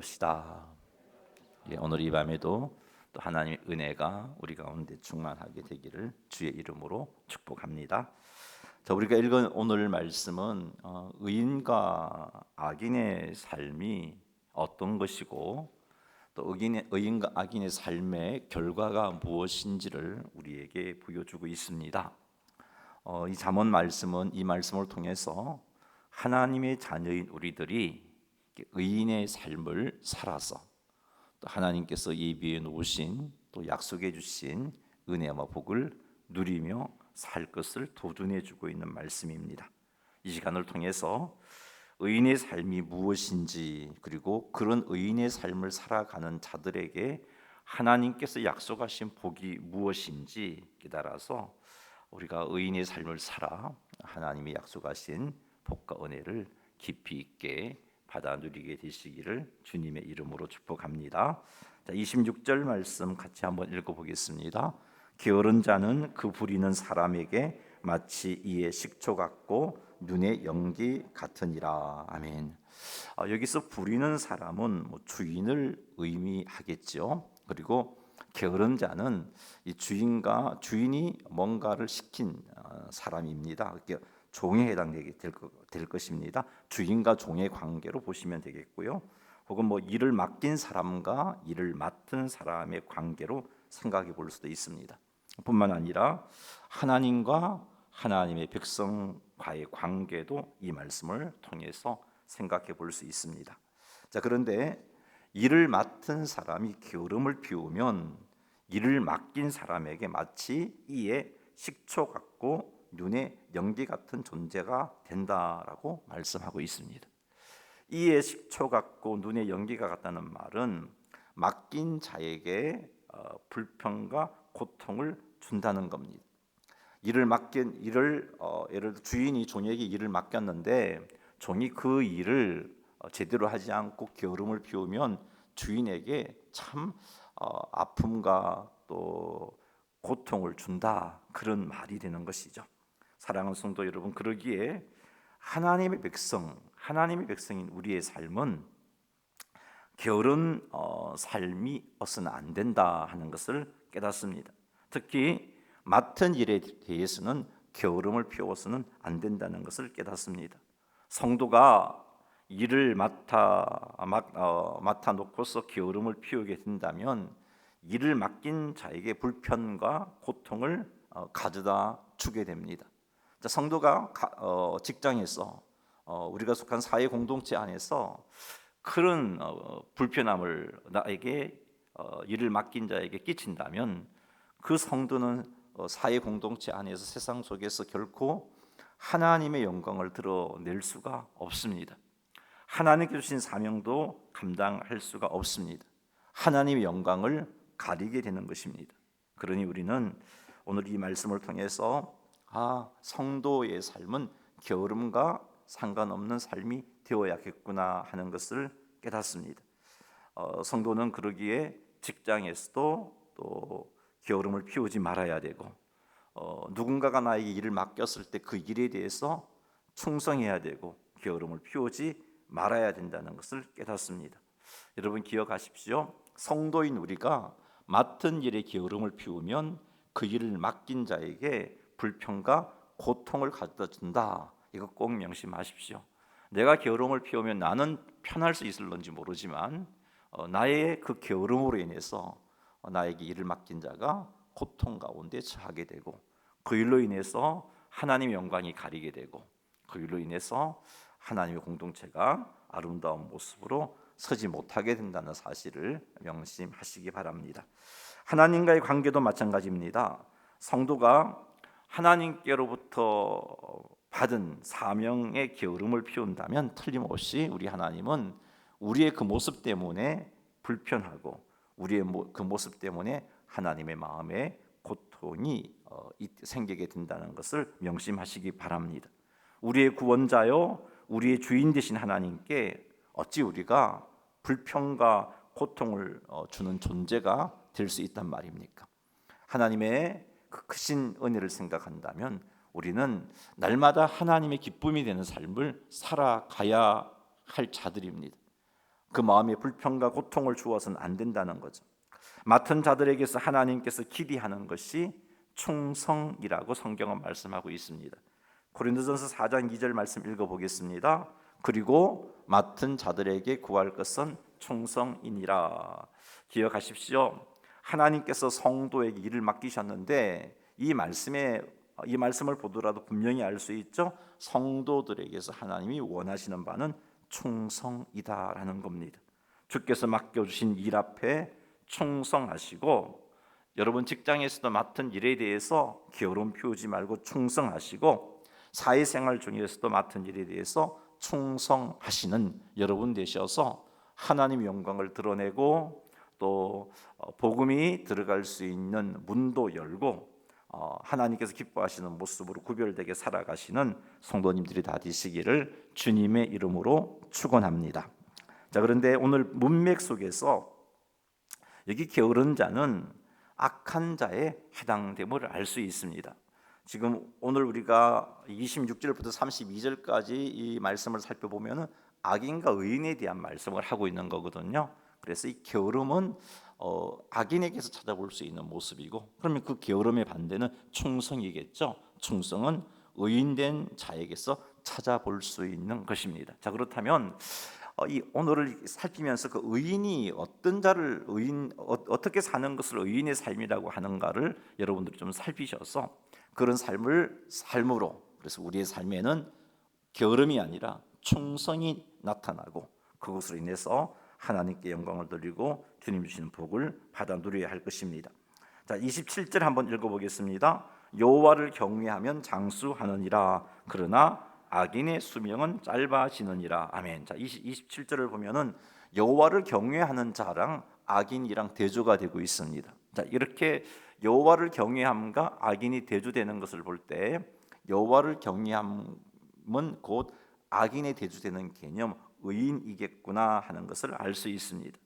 기도합시다. 오늘 이 밤에도 또 하나님의 은혜가 우리 가운데 충만하게 되기를 주의 이름으로 축복합니다. 자, 우리가 읽은 오늘 말씀은 의인과 악인의 삶이 어떤 것이고 또 의인과 악인의 삶의 결과가 무엇인지를 우리에게 보여주고 있습니다. 이 잠언 말씀은 이 말씀을 통해서 하나님의 자녀인 우리들이 의인의 삶을 살아서 또 하나님께서 예비해 놓으신 또 약속해 주신 은혜와 복을 누리며 살 것을 도전해 주고 있는 말씀입니다. 이 시간을 통해서 의인의 삶이 무엇인지, 그리고 그런 의인의 삶을 살아가는 자들에게 하나님께서 약속하신 복이 무엇인지 깨달아서 우리가 의인의 삶을 살아 하나님이 약속하신 복과 은혜를 깊이 있게 받아 누리게 되시기를 주님의 이름으로 축복합니다. 자, 26절 말씀 같이 한번 읽어보겠습니다. 게으른 자는 그 부리는 사람에게 마치 이의 식초 같고 눈의 연기 같으니라. 아멘. 여기서 부리는 사람은 주인을 의미하겠죠. 그리고 게으른 자는 이 주인이 뭔가를 시킨 사람입니다. 종에 해당되게 될 것입니다. 주인과 종의 관계로 보시면 되겠고요. 혹은 일을 맡긴 사람과 일을 맡은 사람의 관계로 생각해 볼 수도 있습니다. 뿐만 아니라 하나님과 하나님의 백성과의 관계도 이 말씀을 통해서 생각해 볼 수 있습니다. 자, 그런데 일을 맡은 사람이 게으름을 피우면 일을 맡긴 사람에게 마치 이에 식초 같고 눈에 연기 같은 존재가 된다라고 말씀하고 있습니다. 이에 식초 같고 눈에 연기가 같다는 말은 맡긴 자에게 불평과 고통을 준다는 겁니다. 예를 들어 주인이 종에게 일을 맡겼는데 종이 그 일을 제대로 하지 않고 게으름을 피우면 주인에게 참 아픔과 또 고통을 준다, 그런 말이 되는 것이죠. 사랑하는 성도 여러분, 그러기에 하나님의 백성인 우리의 삶은 게으른 삶이 없어서는 안 된다 하는 것을 깨닫습니다. 특히 맡은 일에 대해서는 게으름을 피워서는 안 된다는 것을 깨닫습니다. 성도가 일을 맡아 놓고서 게으름을 피우게 된다면 일을 맡긴 자에게 불편과 고통을 가져다 주게 됩니다. 성도가 직장에서 우리가 속한 사회 공동체 안에서 그런 불편함을 나에게 일을 맡긴 자에게 끼친다면 그 성도는 사회 공동체 안에서 세상 속에서 결코 하나님의 영광을 드러낼 수가 없습니다. 하나님께 주신 사명도 감당할 수가 없습니다. 하나님의 영광을 가리게 되는 것입니다. 그러니 우리는 오늘 이 말씀을 통해서 성도의 삶은 게으름과 상관없는 삶이 되어야겠구나 하는 것을 깨닫습니다. 성도는 그러기에 직장에서도 또 게으름을 피우지 말아야 되고, 누군가가 나에게 일을 맡겼을 때 그 일에 대해서 충성해야 되고 게으름을 피우지 말아야 된다는 것을 깨닫습니다. 여러분 기억하십시오. 성도인 우리가 맡은 일에 게으름을 피우면 그 일을 맡긴 자에게 불평과 고통을 가져다 준다. 이거 꼭 명심하십시오. 내가 게으름을 피우면 나는 편할 수 있을런지 모르지만 나의 그 게으름으로 인해서 나에게 일을 맡긴 자가 고통 가운데 처하게 되고, 그 일로 인해서 하나님의 영광이 가리게 되고, 그 일로 인해서 하나님의 공동체가 아름다운 모습으로 서지 못하게 된다는 사실을 명심하시기 바랍니다. 하나님과의 관계도 마찬가지입니다. 성도가 하나님께로부터 받은 사명의 게으름을 피운다면 틀림없이 우리 하나님은 우리의 그 모습 때문에 불편하고 우리의 그 모습 때문에 하나님의 마음에 고통이 생기게 된다는 것을 명심하시기 바랍니다. 우리의 구원자요 우리의 주인 되신 하나님께 어찌 우리가 불평과 고통을 주는 존재가 될 수 있단 말입니까? 하나님의 그 크신 은혜를 생각한다면 우리는 날마다 하나님의 기쁨이 되는 삶을 살아가야 할 자들입니다. 그 마음에 불평과 고통을 주어서는 안 된다는 거죠. 맡은 자들에게서 하나님께서 기대하는 것이 충성이라고 성경은 말씀하고 있습니다. 고린도전서 4장 2절 말씀 읽어보겠습니다. 그리고 맡은 자들에게 구할 것은 충성이니라. 기억하십시오. 하나님께서 성도에게 일을 맡기셨는데 이 말씀을 보더라도 분명히 알 수 있죠. 성도들에게서 하나님이 원하시는 바는 충성이다라는 겁니다. 주께서 맡겨주신 일 앞에 충성하시고, 여러분 직장에서도 맡은 일에 대해서 게으름 피우지 말고 충성하시고, 사회생활 중에서도 맡은 일에 대해서 충성하시는 여러분 되셔서 하나님의 영광을 드러내고 또 복음이 들어갈 수 있는 문도 열고 하나님께서 기뻐하시는 모습으로 구별되게 살아가시는 성도님들이 다 되시기를 주님의 이름으로 축원합니다. 자, 그런데 오늘 문맥 속에서 여기 게으른 자는 악한 자에 해당됨을 알 수 있습니다. 지금 오늘 우리가 26절부터 32절까지 이 말씀을 살펴보면 악인과 의인에 대한 말씀을 하고 있는 거거든요. 그래서 이 게으름은 악인에게서 찾아볼 수 있는 모습이고, 그러면 그 게으름의 반대는 충성이겠죠. 충성은 의인된 자에게서 찾아볼 수 있는 것입니다. 자, 그렇다면 이 오늘을 살피면서 그 의인이 어떤 자를 어떻게 사는 것을 의인의 삶이라고 하는가를 여러분들이 좀 살피셔서 그런 삶으로, 그래서 우리의 삶에는 게으름이 아니라 충성이 나타나고 그것으로 인해서 하나님께 영광을 돌리고 주님 주시는 복을 받아 누려야 할 것입니다. 자, 27절 한번 읽어보겠습니다. 여호와를 경외하면 장수하느니라. 그러나 악인의 수명은 짧아지느니라. 아멘. 자, 27절을 보면은 여호와를 경외하는 자랑 악인이랑 대조가 되고 있습니다. 자, 이렇게 여호와를 경외함과 악인이 대조되는 것을 볼 때 여호와를 경외함은 곧 악인에 대조되는 개념 의인이겠구나 하는 것을 알 수 있습니다.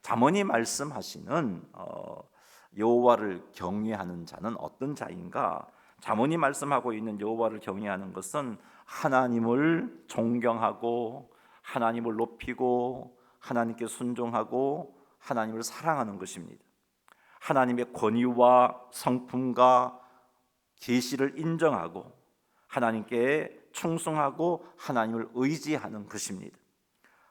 잠언이 말씀하시는 여호와를 경외하는 자는 어떤 자인가? 잠언이 말씀하고 있는 여호와를 경외하는 것은 하나님을 존경하고 하나님을 높이고 하나님께 순종하고 하나님을 사랑하는 것입니다. 하나님의 권위와 성품과 계시를 인정하고 하나님께 충성하고 하나님을 의지하는 것입니다.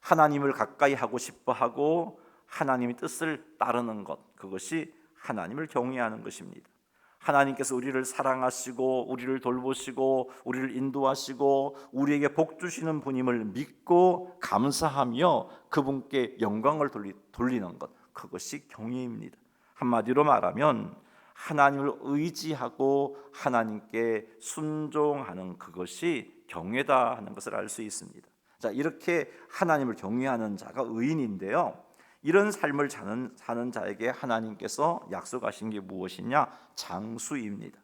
하나님을 가까이 하고 싶어 하고 하나님의 뜻을 따르는 것, 그것이 하나님을 경외하는 것입니다. 하나님께서 우리를 사랑하시고 우리를 돌보시고 우리를 인도하시고 우리에게 복 주시는 분임을 믿고 감사하며 그분께 영광을 돌리는 것, 그것이 경외입니다. 한마디로 말하면 하나님을 의지하고 하나님께 순종하는 그것이 경외다 하는 것을 알 수 있습니다. 자, 이렇게 하나님을 경외하는 자가 의인인데요, 이런 삶을 사는 자에게 하나님께서 약속하신 게 무엇이냐? 장수입니다.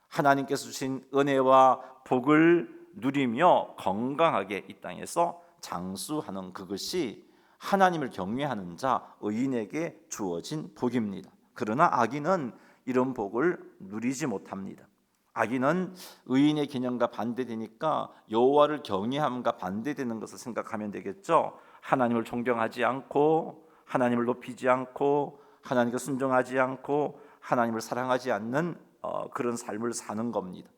하나님께서 주신 은혜와 복을 누리며 건강하게 이 땅에서 장수하는 그것이 하나님을 경외하는 자 의인에게 주어진 복입니다. 그러나 악인은 이런 복을 누리지 못합니다. 악인은 의인의 개념과 반대되니까 여호와를 경외함과 반대되는 것을 생각하면 되겠죠. 하나님을 존경하지 않고 하나님을 높이지 않고 하나님께 순종하지 않고 하나님을 사랑하지 않는 그런 삶을 사는 겁니다.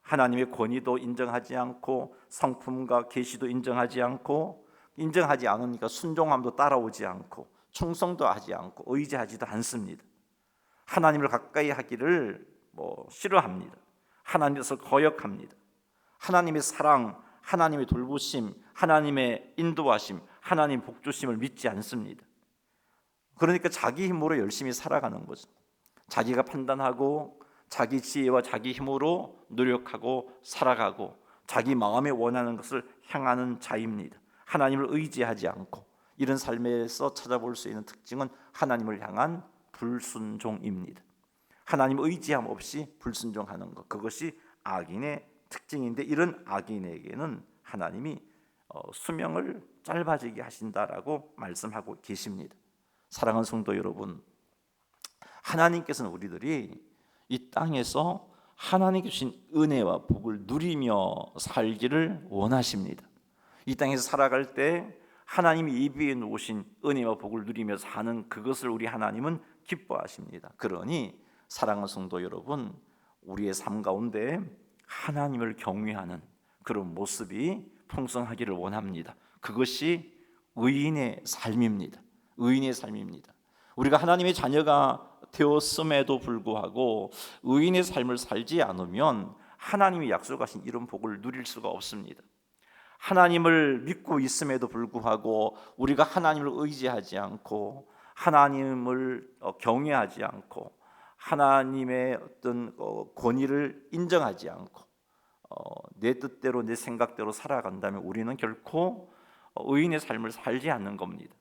하나님의 권위도 인정하지 않고 성품과 계시도 인정하지 않으니까 순종함도 따라오지 않고 충성도 하지 않고 의지하지도 않습니다. 하나님을 가까이 하기를 싫어합니다. 하나님께서 거역합니다. 하나님의 사랑, 하나님의 돌보심, 하나님의 인도하심, 하나님 복주심을 믿지 않습니다. 그러니까 자기 힘으로 열심히 살아가는 거죠. 자기가 판단하고 자기 지혜와 자기 힘으로 노력하고 살아가고 자기 마음에 원하는 것을 향하는 자입니다. 하나님을 의지하지 않고 이런 삶에서 찾아볼 수 있는 특징은 하나님을 향한 불순종입니다. 하나님 의지함 없이 불순종하는 것, 그것이 악인의 특징인데 이런 악인에게는 하나님이 수명을 짧아지게 하신다라고 말씀하고 계십니다. 사랑하는 성도 여러분, 하나님께서는 우리들이 이 땅에서 하나님께 주신 은혜와 복을 누리며 살기를 원하십니다. 이 땅에서 살아갈 때 하나님이 예비해 놓으신 은혜와 복을 누리며 사는 그것을 우리 하나님은 기뻐하십니다. 그러니 사랑하는 성도 여러분, 우리의 삶 가운데 하나님을 경외하는 그런 모습이 풍성하기를 원합니다. 그것이 의인의 삶입니다. 의인의 삶입니다. 우리가 하나님의 자녀가 되었음에도 불구하고 의인의 삶을 살지 않으면 하나님이 약속하신 이런 복을 누릴 수가 없습니다. 하나님을 믿고 있음에도 불구하고 우리가 하나님을 의지하지 않고 하나님을 경외하지 않고 하나님의 어떤 권위를 인정하지 않고 내 뜻대로 내 생각대로 살아간다면 우리는 결코 의인의 삶을 살지 않는 겁니다.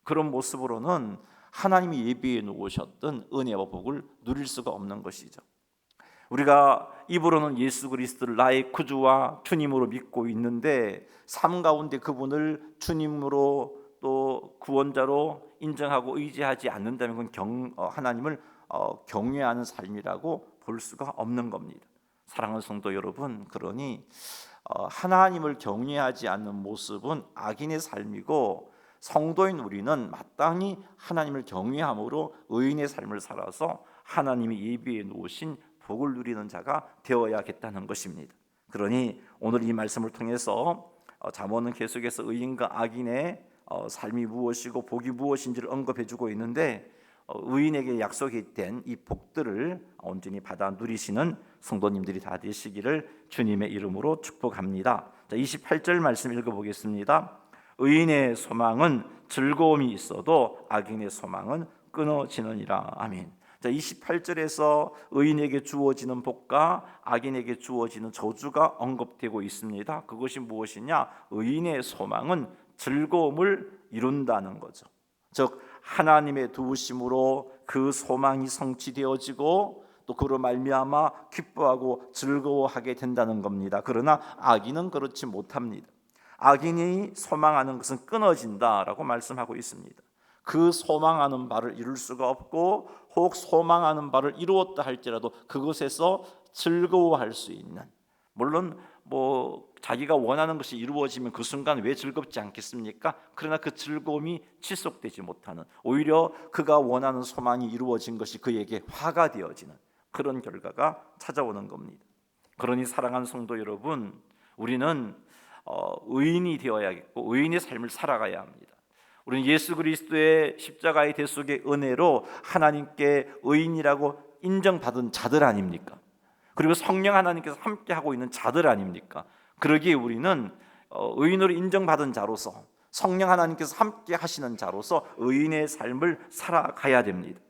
그런 모습으로는 하나님이 예비해 놓으셨던 은혜와 복을 누릴 수가 없는 것이죠. 우리가 입으로는 예수 그리스도를 나의 구주와 주님으로 믿고 있는데 삶 가운데 그분을 주님으로 또 구원자로 인정하고 의지하지 않는다면 그건 하나님을 경외하는 삶이라고 볼 수가 없는 겁니다. 사랑하는 성도 여러분, 그러니 하나님을 경외하지 않는 모습은 악인의 삶이고 성도인 우리는 마땅히 하나님을 경외함으로 의인의 삶을 살아서 하나님이 예비해 놓으신 복을 누리는 자가 되어야겠다는 것입니다. 그러니 오늘 이 말씀을 통해서 잠언은 계속해서 의인과 악인의 삶이 무엇이고 복이 무엇인지를 언급해주고 있는데 의인에게 약속이 된 이 복들을 온전히 받아 누리시는 성도님들이 다 되시기를 주님의 이름으로 축복합니다. 자, 28절 말씀 읽어보겠습니다. 의인의 소망은 즐거움이 있어도 악인의 소망은 끊어지느니라. 아멘. 자, 28절에서 의인에게 주어지는 복과 악인에게 주어지는 저주가 언급되고 있습니다. 그것이 무엇이냐? 의인의 소망은 즐거움을 이룬다는 거죠. 즉 하나님의 도우심으로 그 소망이 성취되어지고 또 그로 말미암아 기뻐하고 즐거워하게 된다는 겁니다. 그러나 악인은 그렇지 못합니다. 악인이 소망하는 것은 끊어진다라고 말씀하고 있습니다. 그 소망하는 바를 이룰 수가 없고 혹 소망하는 바를 이루었다 할지라도 그것에서 즐거워할 수 있는, 물론 자기가 원하는 것이 이루어지면 그 순간 왜 즐겁지 않겠습니까? 그러나 그 즐거움이 지속되지 못하는, 오히려 그가 원하는 소망이 이루어진 것이 그에게 화가 되어지는 그런 결과가 찾아오는 겁니다. 그러니 사랑하는 성도 여러분, 우리는 의인이 되어야겠고 의인의 삶을 살아가야 합니다. 우리는 예수 그리스도의 십자가의 대속의 은혜로 하나님께 의인이라고 인정받은 자들 아닙니까? 그리고 성령 하나님께서 함께하고 있는 자들 아닙니까? 그러기에 우리는 의인으로 인정받은 자로서 성령 하나님께서 함께 하시는 자로서 의인의 삶을 살아가야 됩니다.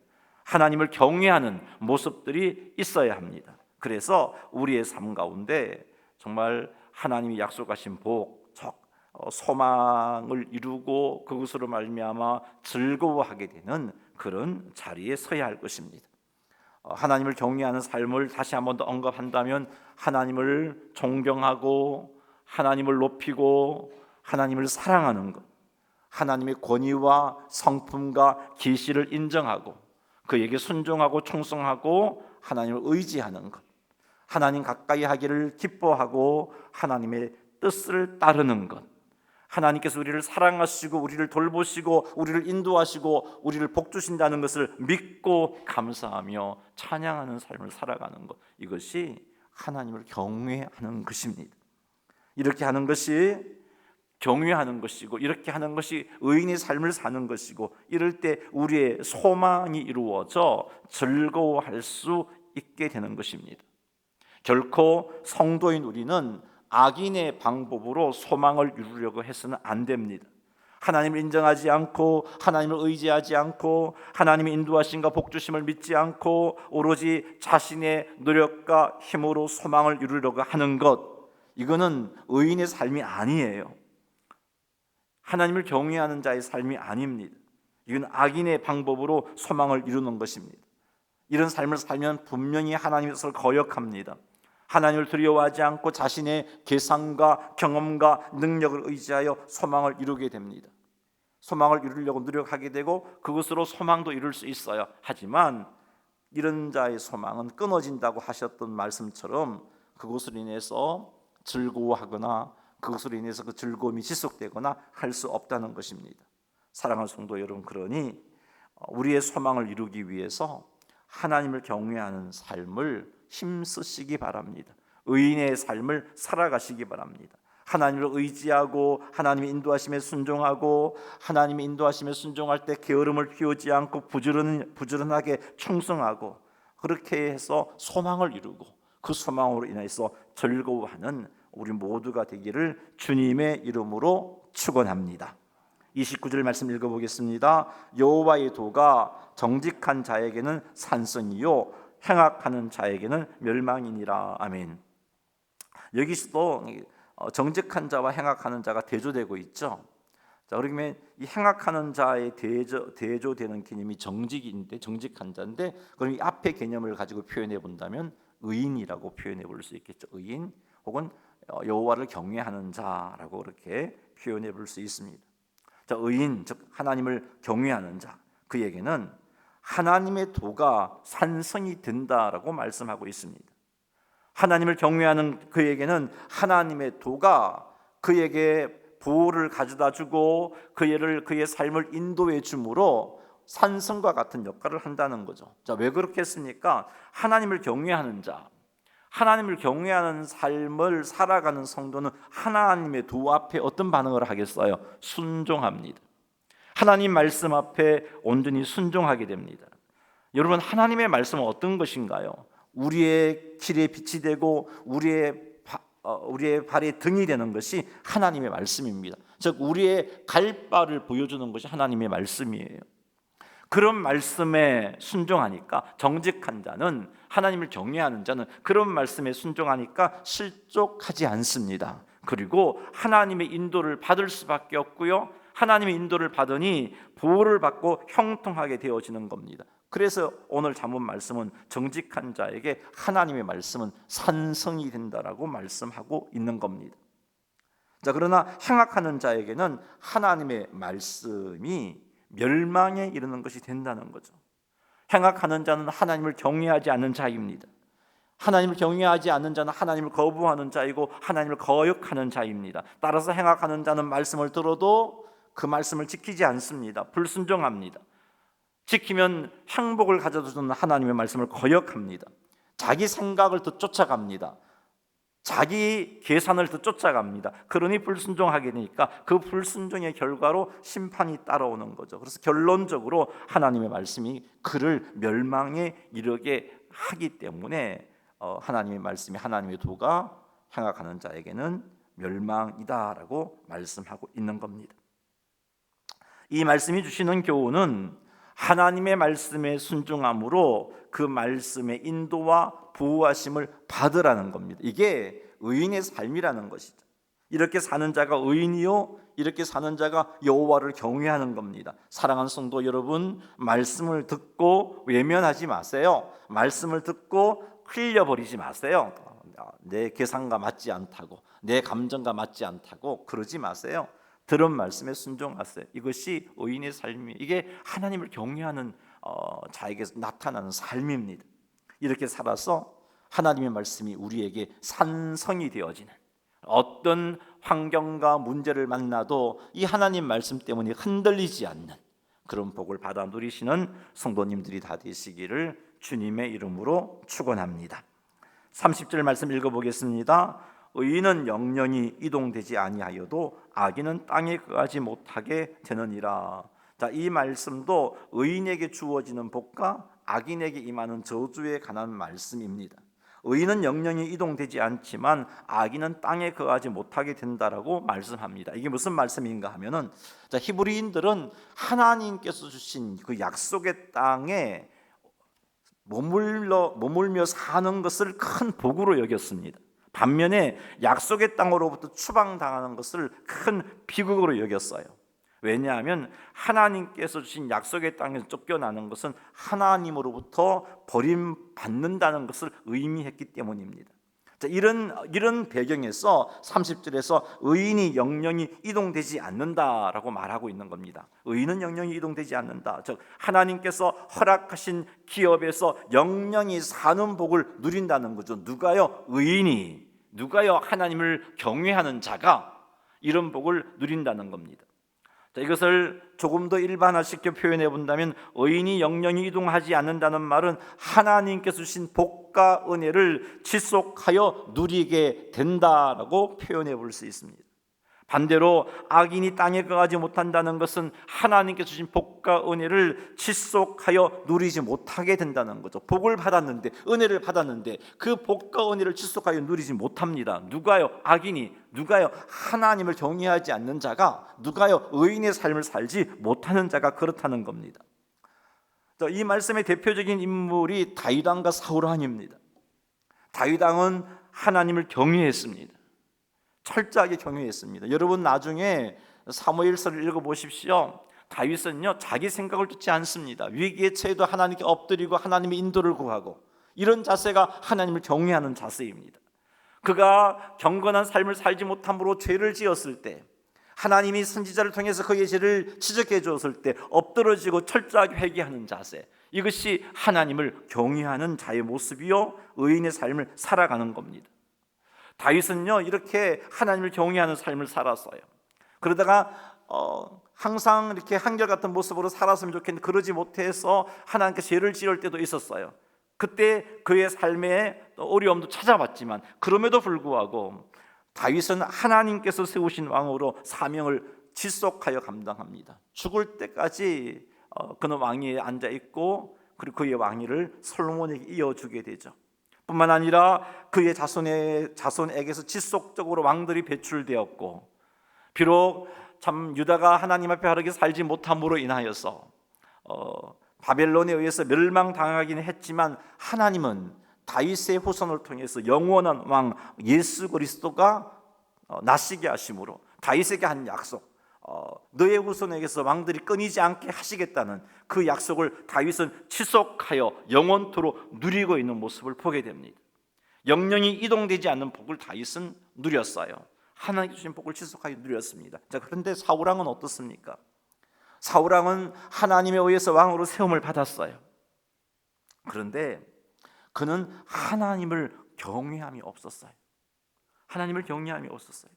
하나님을 경외하는 모습들이 있어야 합니다. 그래서 우리의 삶 가운데 정말 하나님이 약속하신 복, 소망을 이루고 그것으로 말미암아 즐거워하게 되는 그런 자리에 서야 할 것입니다. 하나님을 경외하는 삶을 다시 한 번 더 언급한다면 하나님을 존경하고 하나님을 높이고 하나님을 사랑하는 것, 하나님의 권위와 성품과 계시를 인정하고 그에게 순종하고 충성하고 하나님을 의지하는 것, 하나님 가까이 하기를 기뻐하고 하나님의 뜻을 따르는 것, 하나님께서 우리를 사랑하시고 우리를 돌보시고 우리를 인도하시고 우리를 복주신다는 것을 믿고 감사하며 찬양하는 삶을 살아가는 것, 이것이 하나님을 경외하는 것입니다. 이렇게 하는 것이 경외하는 것이고 이렇게 하는 것이 의인의 삶을 사는 것이고, 이럴 때 우리의 소망이 이루어져 즐거워할 수 있게 되는 것입니다. 결코 성도인 우리는 악인의 방법으로 소망을 이루려고 해서는 안 됩니다. 하나님을 인정하지 않고 하나님을 의지하지 않고 하나님의 인도하심과 복주심을 믿지 않고 오로지 자신의 노력과 힘으로 소망을 이루려고 하는 것, 이거는 의인의 삶이 아니에요. 하나님을 경외하는 자의 삶이 아닙니다. 이건 악인의 방법으로 소망을 이루는 것입니다. 이런 삶을 살면 분명히 하나님의 거역합니다. 하나님을 두려워하지 않고 자신의 계산과 경험과 능력을 의지하여 소망을 이루게 됩니다. 소망을 이루려고 노력하게 되고 그것으로 소망도 이룰 수 있어요. 하지만 이런 자의 소망은 끊어진다고 하셨던 말씀처럼 그것으로 인해서 즐거워하거나 그것으로 인해서 그 즐거움이 지속되거나 할 수 없다는 것입니다. 사랑하는 성도 여러분, 그러니 우리의 소망을 이루기 위해서 하나님을 경외하는 삶을 힘쓰시기 바랍니다. 의인의 삶을 살아가시기 바랍니다. 하나님을 의지하고 하나님의 인도하심에 순종하고 하나님의 인도하심에 순종할 때 게으름을 피우지 않고 부지런하게 충성하고 그렇게 해서 소망을 이루고 그 소망으로 인해서 즐거워하는 우리 모두가 되기를 주님의 이름으로 축원합니다. 29절 말씀 읽어보겠습니다. 여호와의 도가 정직한 자에게는 산성이요 행악하는 자에게는 멸망이니라. 아멘. 여기서도 정직한 자와 행악하는 자가 대조되고 있죠. 자, 그러면 이 행악하는 자의 대조되는 개념이 정직인데, 정직한 자인데, 그럼 이 앞의 개념을 가지고 표현해 본다면 의인이라고 표현해 볼 수 있겠죠. 의인 혹은 여호와를 경외하는 자라고 그렇게 표현해 볼 수 있습니다. 자, 의인 즉 하나님을 경외하는 자, 그에게는 하나님의 도가 산성이 된다라고 말씀하고 있습니다. 하나님을 경외하는 그에게는 하나님의 도가 그에게 보호를 가져다 주고 그의 삶을 인도해 주므로 산성과 같은 역할을 한다는 거죠. 자, 왜 그렇게 했습니까? 하나님을 경외하는 자, 하나님을 경외하는 삶을 살아가는 성도는 하나님의 도 앞에 어떤 반응을 하겠어요? 순종합니다. 하나님 말씀 앞에 온전히 순종하게 됩니다. 여러분, 하나님의 말씀은 어떤 것인가요? 우리의 길에 빛이 되고 우리의 발의 등이 되는 것이 하나님의 말씀입니다. 즉 우리의 갈 바를 보여주는 것이 하나님의 말씀이에요. 그런 말씀에 순종하니까 정직한 자는, 하나님을 경외하는 자는 그런 말씀에 순종하니까 실족하지 않습니다. 그리고 하나님의 인도를 받을 수밖에 없고요, 하나님의 인도를 받으니 보호를 받고 형통하게 되어지는 겁니다. 그래서 오늘 잠언 말씀은 정직한 자에게 하나님의 말씀은 산성이 된다라고 말씀하고 있는 겁니다. 자, 그러나 행악하는 자에게는 하나님의 말씀이 멸망에 이르는 것이 된다는 거죠. 행악하는 자는 하나님을 경외하지 않는 자입니다. 하나님을 경외하지 않는 자는 하나님을 거부하는 자이고 하나님을 거역하는 자입니다. 따라서 행악하는 자는 말씀을 들어도 그 말씀을 지키지 않습니다. 불순종합니다. 지키면 행복을 가져주는 하나님의 말씀을 거역합니다. 자기 생각을 더 쫓아갑니다. 자기 계산을 더 쫓아갑니다. 그러니 불순종하게 되니까 그 불순종의 결과로 심판이 따라오는 거죠. 그래서 결론적으로 하나님의 말씀이 그를 멸망에 이르게 하기 때문에 하나님의 말씀이, 하나님의 도가 행악하는 자에게는 멸망이다라고 말씀하고 있는 겁니다. 이 말씀이 주시는 교훈은 하나님의 말씀에 순종함으로 그 말씀의 인도와 보호하심을 받으라는 겁니다. 이게 의인의 삶이라는 것이죠. 이렇게 사는 자가 의인이요, 이렇게 사는 자가 여호와를 경외하는 겁니다. 사랑하는 성도 여러분, 말씀을 듣고 외면하지 마세요. 말씀을 듣고 흘려버리지 마세요. 내 계산과 맞지 않다고, 내 감정과 맞지 않다고 그러지 마세요. 들은 말씀에 순종하세요. 이것이 의인의 삶이에요. 이게 하나님을 경외하는 자에게서 나타나는 삶입니다. 이렇게 살아서 하나님의 말씀이 우리에게 산성이 되어지는, 어떤 환경과 문제를 만나도 이 하나님 말씀 때문에 흔들리지 않는 그런 복을 받아 누리시는 성도님들이 다 되시기를 주님의 이름으로 축원합니다. 30절 말씀 읽어보겠습니다. 의인은 영영이 이동되지 아니하여도 악인은 땅에 거하지 못하게 되느니라. 자, 이 말씀도 의인에게 주어지는 복과 악인에게 임하는 저주에 관한 말씀입니다. 의인은 영영이 이동되지 않지만 악인은 땅에 거하지 못하게 된다라고 말씀합니다. 이게 무슨 말씀인가 하면은, 자, 히브리인들은 하나님께서 주신 그 약속의 땅에 머물며 사는 것을 큰 복으로 여겼습니다. 반면에 약속의 땅으로부터 추방당하는 것을 큰 비극으로 여겼어요. 왜냐하면 하나님께서 주신 약속의 땅에서 쫓겨나는 것은 하나님으로부터 버림받는다는 것을 의미했기 때문입니다. 자, 이런 배경에서 30절에서 의인이 영영이 이동되지 않는다라고 말하고 있는 겁니다. 의인은 영영이 이동되지 않는다. 즉 하나님께서 허락하신 기업에서 영영이 사는 복을 누린다는 거죠. 누가요? 의인이. 누가요? 하나님을 경외하는 자가 이런 복을 누린다는 겁니다. 자, 이것을 조금 더 일반화시켜 표현해 본다면 의인이 영영이 이동하지 않는다는 말은 하나님께서 주신 복과 은혜를 지속하여 누리게 된다라고 표현해 볼 수 있습니다. 반대로 악인이 땅에 거하지 못한다는 것은 하나님께서 주신 복과 은혜를 지속하여 누리지 못하게 된다는 거죠. 복을 받았는데, 은혜를 받았는데 그 복과 은혜를 지속하여 누리지 못합니다. 누가요? 악인이. 누가요? 하나님을 경외하지 않는 자가. 누가요? 의인의 삶을 살지 못하는 자가 그렇다는 겁니다. 이 말씀의 대표적인 인물이 다윗 왕과 사울 왕입니다. 다윗 왕은 하나님을 경외했습니다. 철저하게 경외했습니다. 여러분 나중에 사무엘서를 읽어보십시오. 다윗은요 자기 생각을 듣지 않습니다. 위기에 처해도 하나님께 엎드리고 하나님의 인도를 구하고, 이런 자세가 하나님을 경외하는 자세입니다. 그가 경건한 삶을 살지 못함으로 죄를 지었을 때, 하나님이 선지자를 통해서 그의 죄를 지적해 주었을 때 엎드러지고 철저하게 회개하는 자세, 이것이 하나님을 경외하는 자의 모습이요 의인의 삶을 살아가는 겁니다. 다윗은요 이렇게 하나님을 경외하는 삶을 살았어요. 그러다가 항상 이렇게 한결같은 모습으로 살았으면 좋겠는데 그러지 못해서 하나님께 죄를 지을 때도 있었어요. 그때 그의 삶에 어려움도 찾아봤지만 그럼에도 불구하고 다윗은 하나님께서 세우신 왕으로 사명을 지속하여 감당합니다. 죽을 때까지 그는 왕위에 앉아 있고, 그리고 그의 왕위를 솔로몬에게 이어주게 되죠. 뿐만 아니라 그의 자손에게서 지속적으로 왕들이 배출되었고, 비록 참 유다가 하나님 앞에 바르게 살지 못함으로 인하여서 바벨론에 의해서 멸망당하기는 했지만, 하나님은 다윗의 후손을 통해서 영원한 왕 예수 그리스도가 나시게 하심으로 다윗에게 한 약속, 너의 후손에게서 왕들이 끊이지 않게 하시겠다는 그 약속을 다윗은 지속하여 영원토록 누리고 있는 모습을 보게 됩니다. 영영이 이동되지 않는 복을 다윗은 누렸어요. 하나님께 주신 복을 지속하여 누렸습니다. 자, 그런데 사울왕은 어떻습니까? 사울왕은 하나님에 의해서 왕으로 세움을 받았어요. 그런데 그는 하나님을 경외함이 없었어요. 하나님을 경외함이 없었어요.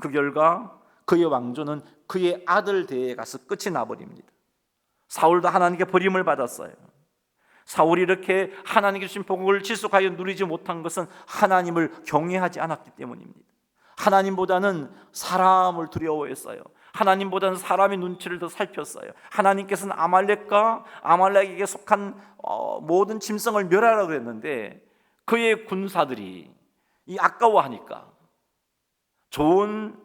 그 결과 그의 왕조는 그의 아들 대에 가서 끝이 나버립니다. 사울도 하나님께 버림을 받았어요. 사울이 이렇게 하나님께 주신 복을 지속하여 누리지 못한 것은 하나님을 경외하지 않았기 때문입니다. 하나님보다는 사람을 두려워했어요. 하나님보다는 사람의 눈치를 더 살폈어요. 하나님께서는 아말렉에게 속한 모든 짐승을 멸하라고 그랬는데 그의 군사들이 아까워하니까 좋은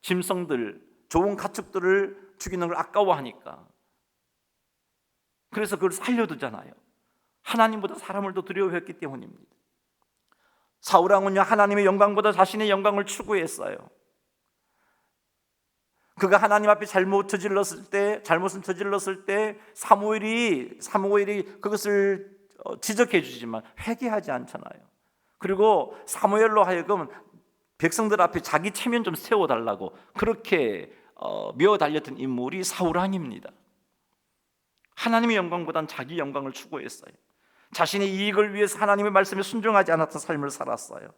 짐승들, 좋은 가축들을 죽이는 걸 아까워하니까, 그래서 그걸 살려두잖아요. 하나님보다 사람을 더 두려워했기 때문입니다. 사울왕은요 하나님의 영광보다 자신의 영광을 추구했어요. 그가 하나님 앞에 잘못을 저질렀을 때 사무엘이 그것을 지적해 주지만 회개하지 않잖아요. 그리고 사무엘로 하여금 백성들 앞에 자기 체면 좀 세워달라고 그렇게 미워 달렸던 인물이 사울왕입니다. 하나님의 영광보다는 자기 영광을 추구했어요. 자신의 이익을 위해서 하나님의 말씀에 순종하지 않았던 삶을 살았어요.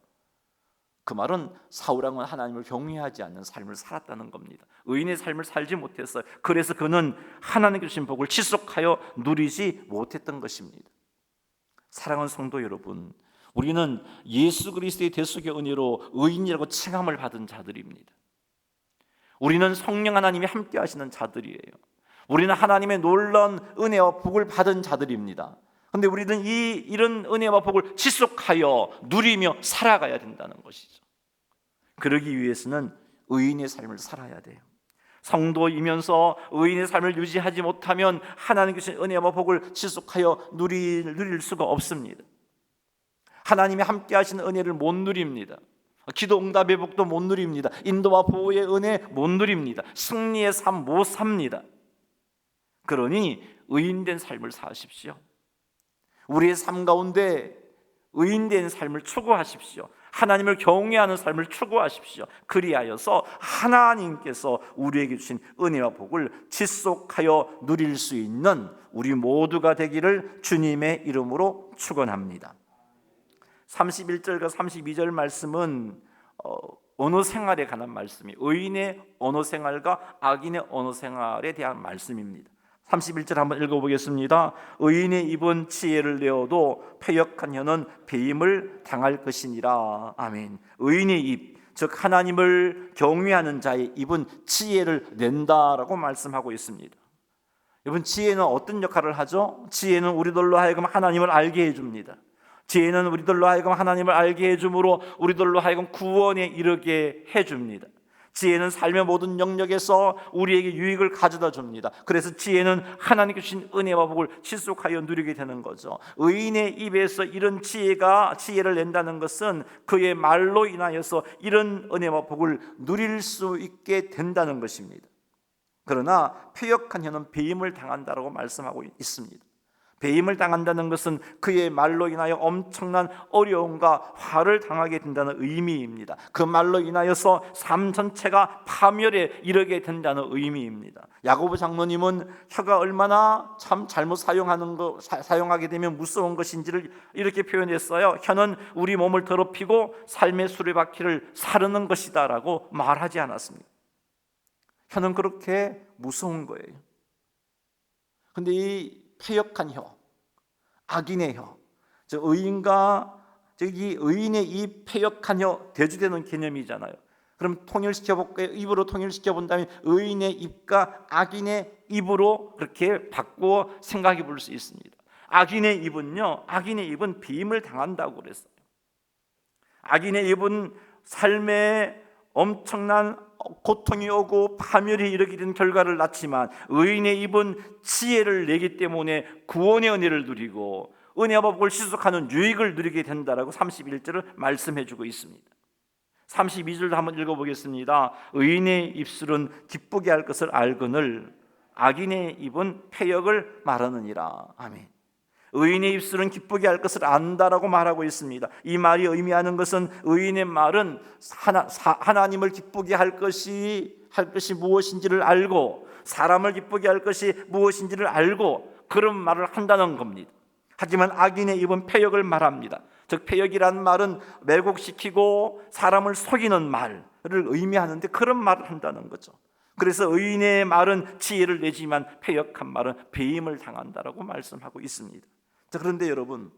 그 말은 사울왕은 하나님을 경외하지 않는 삶을 살았다는 겁니다. 의인의 삶을 살지 못했어요. 그래서 그는 하나님께 주신 복을 지속하여 누리지 못했던 것입니다. 사랑하는 성도 여러분, 우리는 예수 그리스도의 대속의 은혜로 의인이라고 칭함을 받은 자들입니다. 우리는 성령 하나님이 함께 하시는 자들이에요. 우리는 하나님의 놀라운 은혜와 복을 받은 자들입니다. 그런데 우리는 이런 은혜와 복을 지속하여 누리며 살아가야 된다는 것이죠. 그러기 위해서는 의인의 삶을 살아야 돼요. 성도이면서 의인의 삶을 유지하지 못하면 하나님께 주신 은혜와 복을 지속하여 누릴 수가 없습니다. 하나님이 함께 하시는 은혜를 못 누립니다. 기도 응답의 복도 못 누립니다. 인도와 보호의 은혜 못 누립니다. 승리의 삶 못 삽니다. 그러니 의인된 삶을 사십시오. 우리의 삶 가운데 의인된 삶을 추구하십시오. 하나님을 경외하는 삶을 추구하십시오. 그리하여서 하나님께서 우리에게 주신 은혜와 복을 지속하여 누릴 수 있는 우리 모두가 되기를 주님의 이름으로 축원합니다. 31절과 32절 말씀은 언어 생활에 관한 말씀이 의인의 언어 생활과 악인의 언어 생활에 대한 말씀입니다. 31절 한번 읽어보겠습니다. 의인의 입은 지혜를 내어도 패역한 혀는 배임을 당할 것이니라. 아멘. 의인의 입, 즉 하나님을 경외하는 자의 입은 지혜를 낸다라고 말씀하고 있습니다. 여러분, 지혜는 어떤 역할을 하죠? 지혜는 우리들로 하여금 하나님을 알게 해줍니다. 지혜는 우리들로 하여금 하나님을 알게 해줌으로 우리들로 하여금 구원에 이르게 해줍니다. 지혜는 삶의 모든 영역에서 우리에게 유익을 가져다 줍니다. 그래서 지혜는 하나님께 주신 은혜와 복을 지속하여 누리게 되는 거죠. 의인의 입에서 이런 지혜를 낸다는 것은 그의 말로 인하여서 이런 은혜와 복을 누릴 수 있게 된다는 것입니다. 그러나 패역한 혀는 배임을 당한다라고 말씀하고 있습니다. 배임을 당한다는 것은 그의 말로 인하여 엄청난 어려움과 화를 당하게 된다는 의미입니다. 그 말로 인하여서 삶 전체가 파멸에 이르게 된다는 의미입니다. 야고보 장로님은 혀가 얼마나 참 잘못 사용하게 되면 무서운 것인지를 이렇게 표현했어요. 혀는 우리 몸을 더럽히고 삶의 수레바퀴를 사르는 것이다 라고 말하지 않았습니다. 혀는 그렇게 무서운 거예요. 근데 이 패역한 혀, 악인의 혀, 즉 의인의 이 패역한 혀 대주되는 개념이잖아요. 그럼 통일시켜볼까요? 입으로 통일시켜본다면 의인의 입과 악인의 입으로 그렇게 바꾸어 생각해 볼 수 있습니다. 악인의 입은 비임을 당한다고 그랬어요. 악인의 입은 삶에 엄청난 고통이 오고 파멸이 이르게 된 결과를 낳지만 의인의 입은 지혜를 내기 때문에 구원의 은혜를 누리고 은혜와 복을 지속하는 유익을 누리게 된다라고 31절을 말씀해 주고 있습니다. 32절도 한번 읽어보겠습니다. 의인의 입술은 기쁘게 할 것을 알거늘 악인의 입은 패역을 말하느니라. 아멘. 의인의 입술은 기쁘게 할 것을 안다라고 말하고 있습니다. 이 말이 의미하는 것은 의인의 말은 하나님을 기쁘게 할 것이 무엇인지를 알고 사람을 기쁘게 할 것이 무엇인지를 알고 그런 말을 한다는 겁니다. 하지만 악인의 입은 패역을 말합니다. 즉 패역이란 말은 왜곡시키고 사람을 속이는 말을 의미하는데 그런 말을 한다는 거죠. 그래서 의인의 말은 지혜를 내지만 패역한 말은 배임을 당한다라고 말씀하고 있습니다. 자, 그런데 여러분,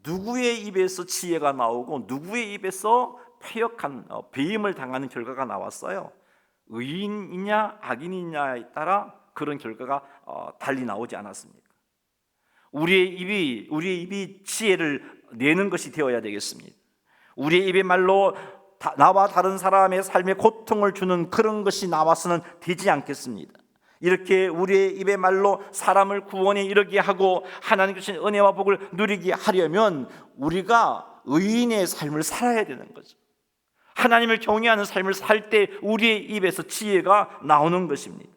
누구의 입에서 지혜가 나오고 누구의 입에서 패역한 배임을 당하는 결과가 나왔어요? 의인이냐 악인이냐에 따라 그런 결과가 달리 나오지 않았습니까? 우리의 입이 지혜를 내는 것이 되어야 되겠습니다. 우리의 입의 말로 나와 다른 사람의 삶에 고통을 주는 그런 것이 나와서는 되지 않겠습니다. 이렇게 우리의 입의 말로 사람을 구원에 이르게 하고 하나님께 주신 은혜와 복을 누리게 하려면 우리가 의인의 삶을 살아야 되는 거죠. 하나님을 경외하는 삶을 살 때 우리의 입에서 지혜가 나오는 것입니다.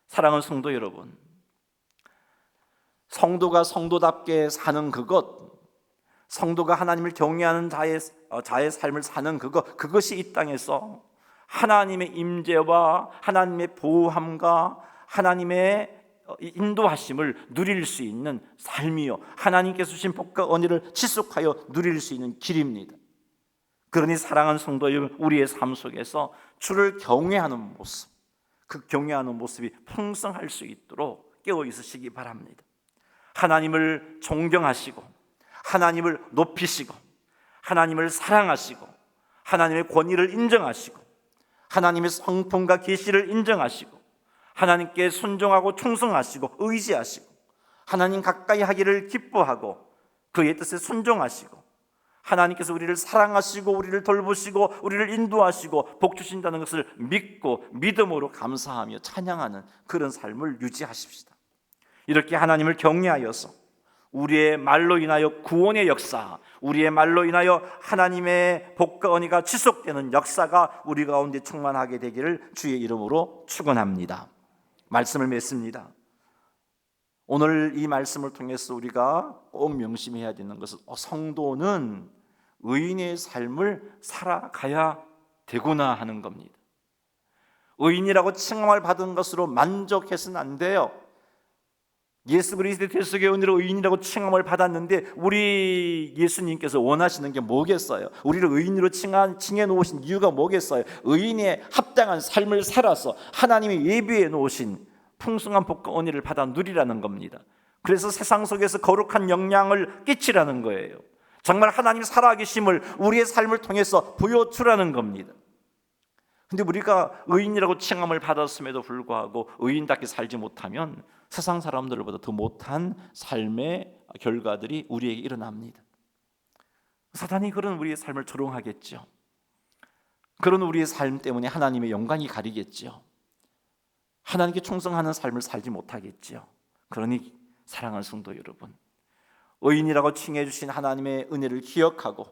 사랑하는 성도 여러분, 성도가 성도답게 사는 그것, 성도가 하나님을 경외하는 자의 삶을 사는 그것이 이 땅에서 하나님의 임재와 하나님의 보호함과 하나님의 인도하심을 누릴 수 있는 삶이요, 하나님께서 주신 복과 은혜를 지속하여 누릴 수 있는 길입니다. 그러니 사랑하는 성도 여러분, 우리의 삶 속에서 주를 경외하는 모습, 그 경외하는 모습이 풍성할 수 있도록 깨어 있으시기 바랍니다. 하나님을 존경하시고 하나님을 높이시고 하나님을 사랑하시고 하나님의 권위를 인정하시고 하나님의 성품과 계시를 인정하시고 하나님께 순종하고 충성하시고 의지하시고 하나님 가까이 하기를 기뻐하고 그의 뜻에 순종하시고 하나님께서 우리를 사랑하시고 우리를 돌보시고 우리를 인도하시고 복 주신다는 것을 믿고 믿음으로 감사하며 찬양하는 그런 삶을 유지하십시다. 이렇게 하나님을 경외하여서 우리의 말로 인하여 구원의 역사, 우리의 말로 인하여 하나님의 복과 은혜가 지속되는 역사가 우리 가운데 충만하게 되기를 주의 이름으로 축원합니다. 말씀을 맺습니다. 오늘 이 말씀을 통해서 우리가 꼭 명심해야 되는 것은 성도는 의인의 삶을 살아가야 되구나 하는 겁니다. 의인이라고 칭함을 받은 것으로 만족해서는 안 돼요. 예수 그리스도의 대속의 은혜로 의인이라고 칭함을 받았는데 우리 예수님께서 원하시는 게 뭐겠어요? 우리를 의인으로 칭해 놓으신 이유가 뭐겠어요? 의인에 합당한 삶을 살아서 하나님이 예비해 놓으신 풍성한 복과 은혜를 받아 누리라는 겁니다. 그래서 세상 속에서 거룩한 영향을 끼치라는 거예요. 정말 하나님 살아계심을 우리의 삶을 통해서 보여주라는 겁니다. 근데 우리가 의인이라고 칭함을 받았음에도 불구하고 의인답게 살지 못하면 세상 사람들보다 더 못한 삶의 결과들이 우리에게 일어납니다. 사단이 그런 우리의 삶을 조롱하겠죠. 그런 우리의 삶 때문에 하나님의 영광이 가리겠죠. 하나님께 충성하는 삶을 살지 못하겠죠. 그러니 사랑하는 성도 여러분, 의인이라고 칭해 주신 하나님의 은혜를 기억하고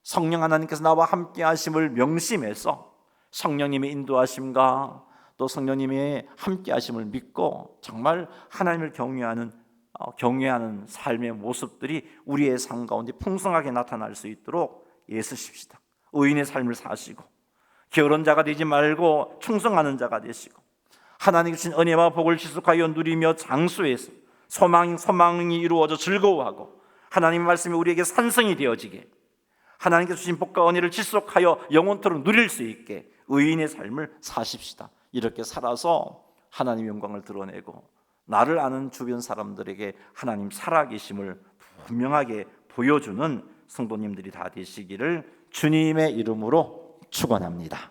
성령 하나님께서 나와 함께 하심을 명심해서 성령님의 인도하심과 또 성령님의 함께 하심을 믿고 정말 하나님을 경외하는 삶의 모습들이 우리의 삶 가운데 풍성하게 나타날 수 있도록 애쓰십시다. 의인의 삶을 사시고 게으른 자가 되지 말고 충성하는 자가 되시고 하나님 주신 은혜와 복을 지속하여 누리며 장수해서 소망이 이루어져 즐거워하고 하나님의 말씀이 우리에게 산성이 되어지게 하나님께서 주신 복과 은혜를 지속하여 영원토록 누릴 수 있게 의인의 삶을 사십시다. 이렇게 살아서 하나님의 영광을 드러내고 나를 아는 주변 사람들에게 하나님 살아계심을 분명하게 보여주는 성도님들이 다 되시기를 주님의 이름으로 축원합니다.